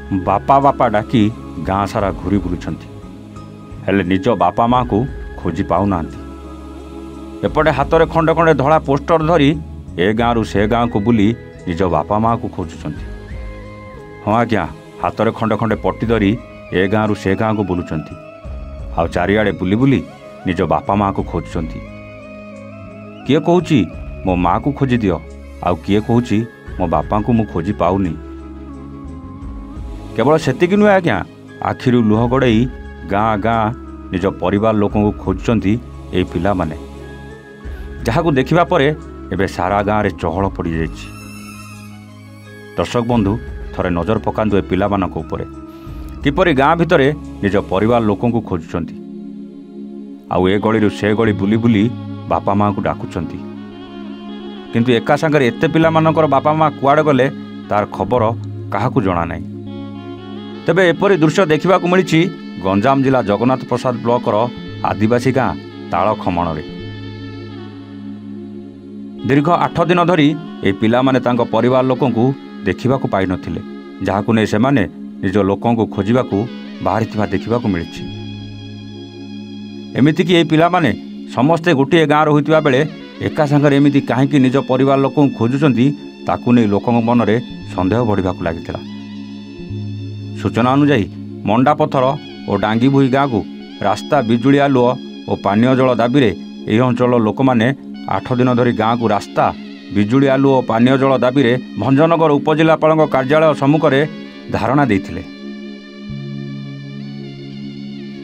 बापा बापा डाकी गाँ सारा घूरी बुलुछंती हेले निज बापा माँ को खोजी पाऊना। एपटे हाथ में खंडे खंडे धड़ा पोस्टर धरी ए गाँव से गाँव को बुली निज बापा माँ को खोजुंट। हाँ आज्ञा, हाथ में खंडे खंडे पट्टी धरी ए गाँव से गाँव को बुलुंट आ चारिआडे बुली बुली निज बापा माँ को खोजुंट। किए कहूची मो माँ को खोजी दियो आउ किए कहूची मो बापा को मु खोजी पाऊनी। केवल सेतिक नुहे आज्ञा, आखिरु लुह गड़ई गाँ गाँ निज परिवार लोकों को खोजुंट ए पिला माने, जहाँ को देखिबा परे एबे सारा गाँव रे चहल पड़ जाइए। दर्शक बंधु थरे नजर पकांतु ए पिला मानक उपरे किपरि गाँ भितरे निज परिवार लोकों को खोजुंट आउ ए गली से गली बुली बुली बापा माँ को डाकुचंती। किंतु एका संगे एते पिला मानकर बापा माँ कुआड़े गले तार खबर काहाकू जणा नाही। तेबे एपरि दृश्य देखा मिली गंजाम जिला जगन्नाथ प्रसाद ब्लॉकर आदिवासी गाँ ताल खमण रे। दीर्घ 8 दिन धरी ए पिला माने तांको परिवार लोकों को देखा पाई नथिले, जहाकू नै सेमाने निज लोकों को खोजिबाकू बाहरी देखा मिली। एमिति कि ए पिला माने समस्ते गोटे गाँव होइतिबा बेले एका संगे एमिति काहेकि निज परिवार लोकों खोजुचंती ताकू नै लोकों मन रे संदेह बढ़िबाकू लागितिला। सूचना अनुसार मंडा पथर और डांगी भुई गाँव को रास्ता, बिजुली आलुओ और पानीय जल दाबी रे एही अंचल लोक माने 8 दिन धरी गाँव को रास्ता, बिजुली आलुओ और पानीय जल दाबी रे भंजनगर उपजिलापाल कार्यालय सम्मुख में धारणा देथिले।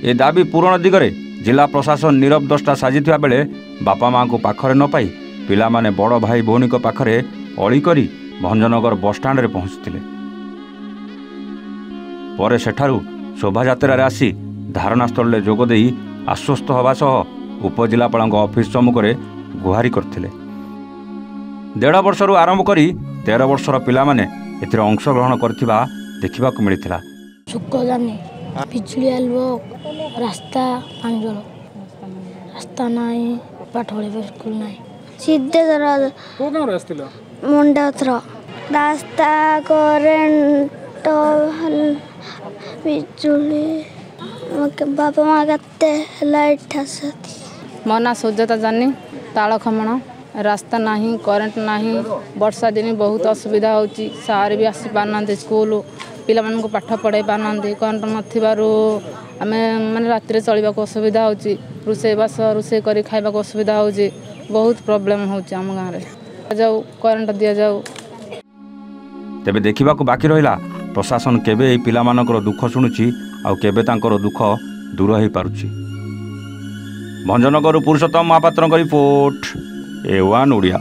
ए दाबी पूरण दिगरे जिला प्रशासन नीरव दृष्टा साजिथिबा बेले बापा माँ को पाखरे न पाई पिला माने बड़ भाई भौणी को पाखरे अली करी भंजनगर बस स्टाण्ड रे पहुंचथिले। परे सेठारु शोभायात्रा रे आसी धारणा स्थल जोग देई आश्वस्त हवा सह उपजिलापाल ऑफिस सम्मुख में गुहारी करथिले। 1.5 वर्षरू आरंभ करी 13 वर्षर पिला माने एथिरे अंशग्रहण करथिबा देखिबाकू मिलिथिला। बिजुली आलुओ रास्ता, पांजल रास्ता नाई, पाठोले स्कूल नाई, सीधे मंडा रास्ता, करेंट, बिजुली, बापा माँ के लाइट आसती। मो ना सुजाता जानी, ताल खमण रास्ता नहीं, करेंट नहीं, वर्षा दिन बहुत असुविधा होची। सारे भी आसी पारना स्कूल, पिला मानक पाठ पढ़ाई पारना, करेंट नथिबारु आमे माने रात्रि चलवा असुविधा होची, रोषेबास रोषे करी खाइबा असुविधा होची, बहुत प्रॉब्लम होची आम गाँव रे। जाऊ करेंट दिया जाऊ। तेबे देखिबा को बाकी रहिला प्रशासन केबे ए पिला मानकर दुख शुणुची आउ केबे तांकर दुख दूर हो पारुची। भंजनगर पुरुषोत्तम महापात्र रिपोर्ट, A1 ओडिया।